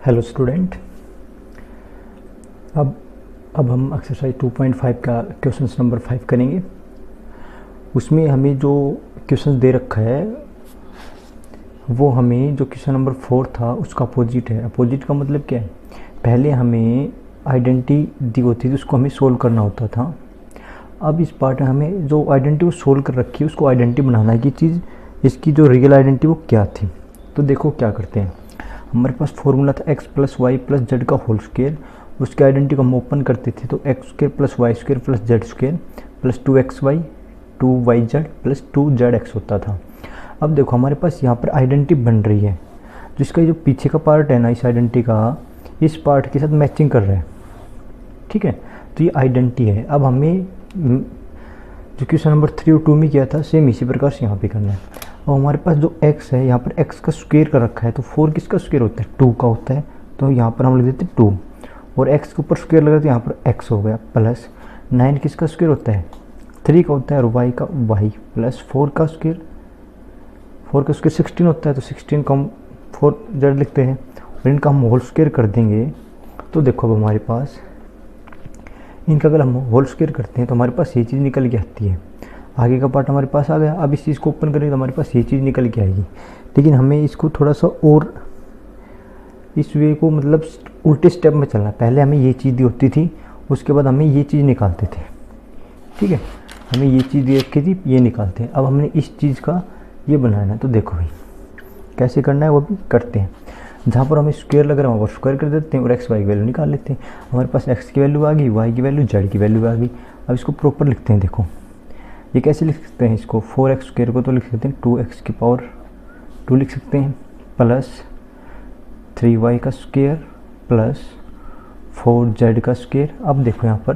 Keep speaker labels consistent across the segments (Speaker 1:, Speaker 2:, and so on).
Speaker 1: Hello student. अब हम exercise 2.5 का क्वेश्चन नंबर 5 करेंगे। उसमें हमें जो क्वेश्चन दे रखा है वो हमें जो क्वेश्चन नंबर 4 था उसका अपोजिट है। अपोजिट का मतलब क्या है? पहले हमें आइडेंटिटी दी होती थी, उसको हमें सोल्व करना होता था। अब इस पार्ट में हमें जो आइडेंटिटी वो सोल्व कर रखी है उसको आइडेंटिटी बनाना है कि चीज़ इसकी जो रियल आइडेंटिटी वो क्या थी। तो देखो क्या करते हैं। हमारे पास फॉर्मूला था x plus y plus z का होल स्क्वायर। उसके आइडेंटिटी को हम ओपन करते थे तो x square plus y square plus z square plus 2xy 2yz plus 2zx होता था। अब देखो हमारे पास यहाँ पर आइडेंटिटी बन रही है, जिसका जो पीछे का पार्ट है ना इस आइडेंटिटी का, इस पार्ट के साथ मैचिंग कर रहा है। ठीक है, तो ये आइडेंटिटी है। अब हमें जो क्वेश्चन नंबर 3 और 2 में किया था सेम इसी प्रकार से यहाँ पे करना है। और हमारे पास जो x है यहाँ पर x का स्क्वायर कर रखा है, तो 4 किसका स्क्वायर होता है? 2 का होता है। तो यहाँ पर हम लिख देते हैं 2 और x के ऊपर स्क्वायर लगा तो यहाँ पर x हो गया प्लस 9 किसका स्क्वायर होता है? 3 का होता है और y का y प्लस 4 का स्क्वायर 16 होता है। तो 16 का हम 4z लिखते हैं और इनका हम होल स्क्वायर कर देंगे। तो देखो अब हमारे पास इनका अगर हम होल स्क्वायर करते हैं तो हमारे पास ये चीज़ निकल के आती है। आगे का पार्ट हमारे पास आ गया। अब इस चीज़ को ओपन करेंगे तो हमारे पास ये चीज़ निकल के आएगी। लेकिन हमें इसको थोड़ा सा और इस वे को मतलब उल्टे स्टेप में चलना है। पहले हमें ये चीज़ दी होती थी, उसके बाद हमें ये चीज़ निकालते थे। ठीक है, हमें ये चीज़ दी रखी थी, ये निकालते हैं। अब हमने इस चीज़ का ये बनाना है। तो देखो भाई कैसे करना है वो भी करते हैं। जहाँ पर हमें स्क्वायर लग रहा है वहाँ पर स्क्वायर कर देते हैं और एक्स वाई की वैल्यू निकाल लेते हैं। हमारे पास एक्स की वैल्यू आ गई, वाई की वैल्यू, जेड की वैल्यू आ गई। अब इसको प्रॉपर लिखते हैं। देखो ये कैसे लिख सकते हैं इसको, 4x स्क्वायर को तो लिख सकते हैं 2x की पावर 2 लिख सकते हैं प्लस 3y का स्क्वायर प्लस 4z का स्क्वायर। अब देखो यहाँ पर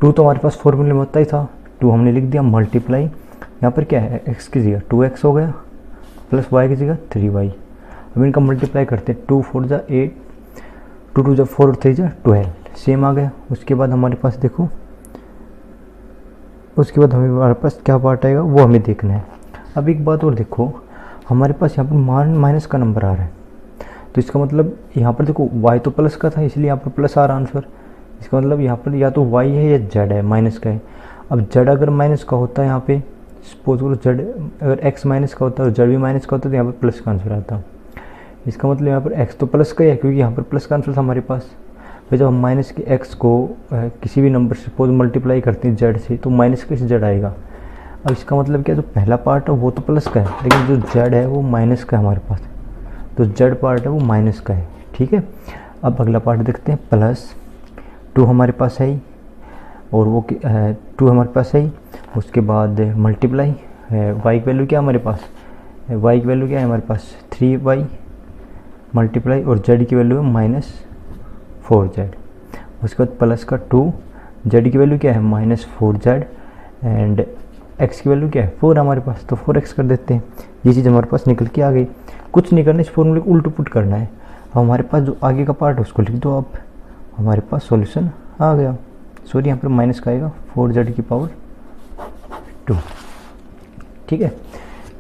Speaker 1: 2 तो हमारे पास फॉर्मूले में होता ही था, 2 हमने लिख दिया मल्टीप्लाई। यहाँ पर क्या है, x की जगह 2x हो गया प्लस y की जगह 3y। अब इनका मल्टीप्लाई करते हैं, 2 4 जा 8, 2 2 जा 4 और 3 जा 12, सेम आ गया। उसके बाद हमारे पास देखो, उसके बाद हमारे पास क्या पार्ट आएगा वो हमें देखना है। अब एक बात और देखो, हमारे पास यहाँ पर माइनस का नंबर आ रहा है, तो इसका मतलब यहाँ पर देखो y तो प्लस का था इसलिए यहाँ पर प्लस आ रहा आंसर। इसका मतलब यहाँ पर या तो y है या z है, माइनस का है। अब z अगर माइनस का होता है यहाँ पे, सपोज करो z अगर x माइनस का होता है और z भी माइनस का होता है तो यहाँ पर प्लस का आंसर आता। इसका मतलब यहाँ पर x तो प्लस का ही है क्योंकि यहाँ पर प्लस का आंसर था हमारे पास। फिर जब हम माइनस के x को किसी भी नंबर से सपोज मल्टीप्लाई करते हैं z से, तो माइनस का z आएगा। अब इसका मतलब क्या, जो पहला पार्ट है वो तो प्लस का है लेकिन जो z है वो माइनस का है हमारे पास, तो z पार्ट है वो माइनस का है। ठीक है, अब अगला पार्ट देखते हैं। प्लस 2 हमारे पास है और वो 2 हमारे पास है। उसके बाद मल्टीप्लाई y की वैल्यू क्या है हमारे पास, y की वैल्यू क्या है हमारे पास 3y मल्टीप्लाई और z की वैल्यू है -4z। उसके बाद प्लस का 2, z की वैल्यू क्या है -4z एंड x की वैल्यू क्या है 4 हमारे पास, तो 4x कर देते हैं। ये चीज़ हमारे पास निकल के आ गई। कुछ नहीं करना, इस फॉर्मूले को उल्ट पुट करना है। अब हमारे पास जो आगे का पार्ट है उसको लिख दो। अब हमारे पास सॉल्यूशन आ गया। सॉरी यहाँ पर माइनस का आएगा 4z की पावर 2। ठीक है,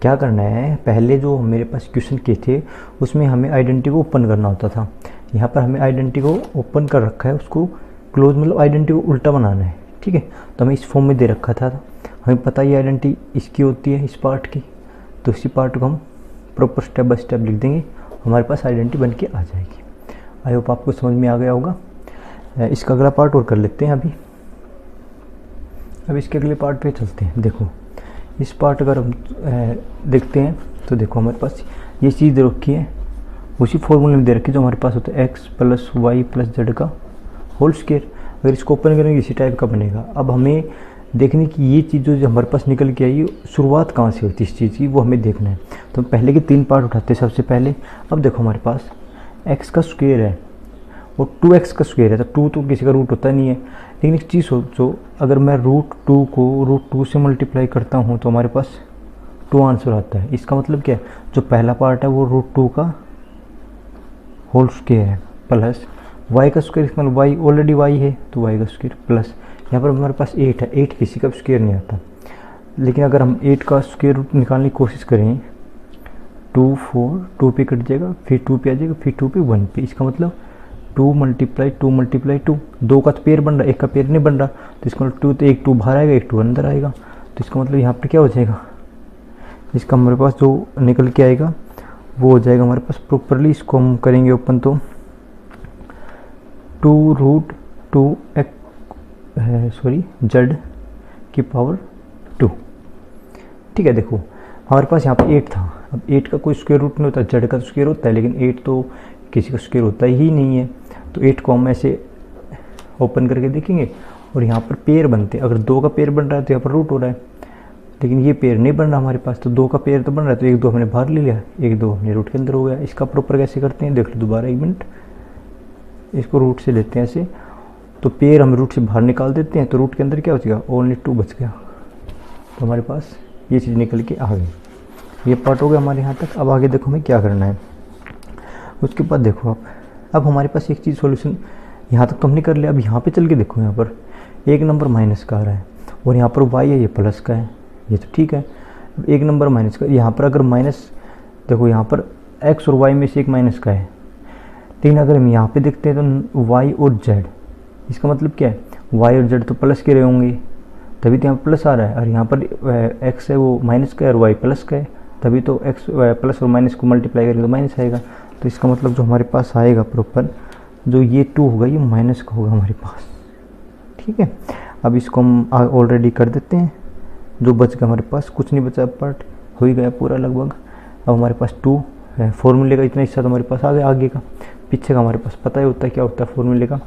Speaker 1: क्या करना है, पहले जो मेरे पास क्वेश्चन के थे उसमें हमें आइडेंटिटी को ओपन करना होता था। यहाँ पर हमें आइडेंटिटी को ओपन कर रखा है, उसको क्लोज मतलब आइडेंटिटी को उल्टा बनाना है। ठीक है, तो हमें इस फॉर्म में दे रखा था, हमें पता ही आइडेंटिटी इसकी होती है इस पार्ट की, तो इसी पार्ट को हम प्रॉपर स्टेप बाय स्टेप लिख देंगे, हमारे पास आइडेंटिटी बन के आ जाएगी। आई होप आपको समझ में आ गया होगा। इसका अगला पार्ट और कर लेते हैं। अभी इसके अगले पार्ट पे चलते हैं। देखो इस पार्ट अगर हम देखते हैं तो देखो हमारे पास ये चीज़ दे रखी है, उसी फॉर्मूले में दे रखी है जो हमारे पास होता है x plus y plus z का होल स्क्वायर। अगर इसको ओपन करेंगे इसी टाइप का बनेगा। अब हमें देखने की ये चीज़ जो हमारे पास निकल के आई शुरुआत कहाँ से होती है इस चीज़ की, वो हमें देखना है। तो पहले के 3 पार्ट उठाते हैं सबसे पहले। अब देखो हमारे पास एक्स का स्क्वायर है और 2x का स्क्वायर है, तो 2 तो किसी का रूट होता नहीं है। लेकिन एक चीज़ सोचो, अगर मैं √2 को √2 से मल्टीप्लाई करता हूँ तो हमारे पास 2 आंसर आता है। इसका मतलब क्या है, जो पहला पार्ट है वो √2 का होल स्क्वायर है प्लस y का स्क्वायर, इसका मतलब y ऑलरेडी y है तो y का स्क्वायर प्लस यहाँ पर हमारे पास 8 है। 8 किसी का स्क्वायर नहीं आता, लेकिन अगर हम 8 का स्क्वायर रूट निकालने की कोशिश करें 2 4 2 पे कट जाएगा, फिर 2 पे आ जाएगा, फिर 2 पे 1 पे। इसका मतलब 2 × 2 × 2, 2 का तो पेयर बन रहा है, एक का पेयर नहीं बन रहा, तो इसका मतलब 2 तो एक 2 बाहर आएगा, एक 2 अंदर आएगा। तो इसका मतलब यहाँ पर क्या हो जाएगा, इसका हमारे पास जो निकल के आएगा वो हो जाएगा हमारे पास प्रॉपरली। इसको हम करेंगे ओपन तो 2√2 जेड की पावर 2। ठीक है, देखो हमारे पास यहाँ पे 8 था। अब 8 का कोई स्क्वायर रूट नहीं होता, जेड का तो स्क्वायर होता है, लेकिन 8 तो किसी का स्क्वायर होता ही नहीं है। तो 8 को हम ऐसे ओपन करके देखेंगे और यहाँ पर पेयर बनते हैं। अगर 2 का पेयर बन रहा है तो यहाँ पर रूट हो रहा है, लेकिन ये पेयर नहीं बन रहा हमारे पास, तो 2 का पेयर तो बन रहा है, तो 1 2 हमने बाहर ले लिया, 1 2 हमने रूट के अंदर हो गया। इसका प्रॉपर कैसे करते हैं देख लो दोबारा, 1 मिनट। इसको रूट से लेते हैं ऐसे, तो पेयर हम रूट से बाहर निकाल देते हैं, तो रूट के अंदर क्या हो जाएगा, ओनली 2 बच गया। तो हमारे पास ये चीज़ निकल के आ गई। ये पार्ट हो गया हमारे यहाँ तक। अब आगे देखो हमें क्या करना है। उसके बाद देखो आप, अब हमारे पास एक चीज़ सॉल्यूशन यहाँ तक तो हमने कर लिया। अब यहाँ पे चल के देखो, यहाँ पर 1 नंबर माइनस का आ रहा है और यहाँ पर y है, ये प्लस का है, ये तो ठीक है। अब 1 नंबर माइनस का, यहाँ पर अगर माइनस, देखो यहाँ पर x और y में से एक माइनस का है, लेकिन अगर हम यहाँ पे देखते हैं तो y और z, इसका मतलब क्या है, y और z तो प्लस के रहे होंगे, तभी तो यहाँ पर प्लस आ रहा है। और यहाँ पर x है वो माइनस का है और y प्लस का है, तभी तो x प्लस और माइनस को मल्टीप्लाई करेंगे तो माइनस आएगा। तो इसका मतलब जो हमारे पास आएगा प्रॉपर, जो ये 2 होगा ये माइनस का होगा हमारे पास। ठीक है, अब इसको हम ऑलरेडी कर देते हैं। जो बच गया हमारे पास, कुछ नहीं बचा, पार्ट हो ही गया पूरा लगभग। अब हमारे पास 2 है, फॉर्मूले का इतना हिस्सा तो हमारे पास आ गया। आगे का पीछे का हमारे पास पता ही होता है क्या होता है फॉर्मूले का,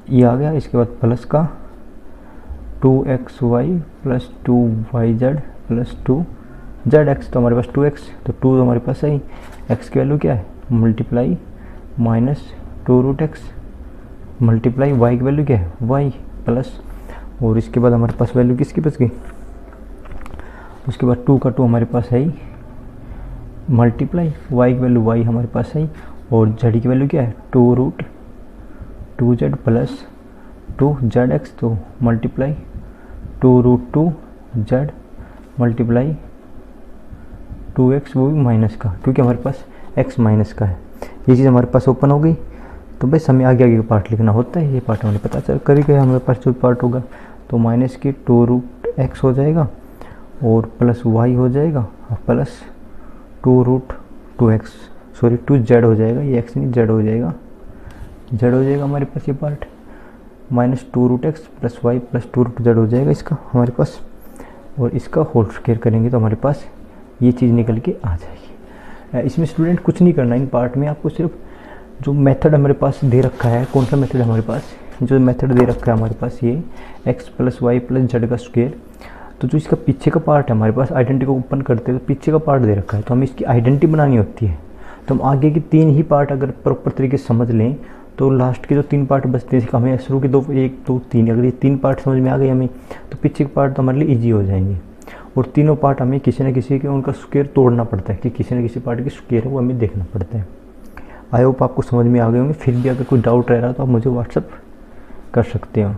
Speaker 1: ये आ गया। इसके बाद प्लस का 2xy + 2yz + 2zx, तो हमारे पास 2x, तो 2 तो हमारे पास है। x की वैल्यू क्या है, मल्टीप्लाई -2√x मल्टीप्लाई y की वैल्यू क्या है, y प्लस, और इसके बाद हमारे पास वैल्यू किसकी बच गई, उसके बाद 2 का 2 हमारे पास है ही, मल्टीप्लाई y की वैल्यू y हमारे पास है ही, और z की वैल्यू क्या है 2√2z + 2zx, तो मल्टीप्लाई 2√2z मल्टीप्लाई 2x, वो भी माइनस का, क्योंकि हमारे पास x माइनस का है। ये चीज़ हमारे पास ओपन हो गई। तो बस हमें आगे आगे का पार्ट लिखना होता है, ये पार्ट हमें पता चल कर ही गया हमारे पास जो पार्ट होगा। तो माइनस की 2√x हो जाएगा और प्लस y हो जाएगा और प्लस 2√2x, सॉरी 2z हो जाएगा, ये x नहीं z हो जाएगा, z हो जाएगा हमारे पास ये पार्ट, -2√x + y + 2√z हो जाएगा इसका हमारे पास। और इसका होल स्क्वायर करेंगे तो हमारे पास ये चीज़ निकल के आ जाएगी। इसमें स्टूडेंट कुछ नहीं करना इन पार्ट में, आपको सिर्फ जो मेथड हमारे पास दे रखा है, कौन सा मेथड है हमारे पास, जो मेथड दे रखा है हमारे पास ये x + y + z का स्क्वायर। तो जो इसका पीछे का पार्ट है हमारे पास, आइडेंटिटी को ओपन करते हैं तो पीछे का पार्ट दे रखा है, तो हमें इसकी आइडेंटिटी बनानी होती है। तो हम आगे की 3 ही पार्ट अगर प्रॉपर तरीके से समझ लें तो लास्ट के जो 3 पार्ट बचते हैं, हमें शुरू के 2 1 2 3, अगर ये 3 पार्ट समझ में आ गए हमें, तो पीछे के पार्ट तो हमारे लिए ईजी हो जाएंगे। और तीनों पार्ट हमें किसी न किसी के उनका स्क्वायर तोड़ना पड़ता है, कि किसी न किसी पार्ट की स्क्वायर है वो हमें देखना पड़ता है। आई होप आपको समझ में आ गए होंगे। फिर भी अगर कोई डाउट रह रहा है तो आप मुझे व्हाट्सअप कर सकते हो।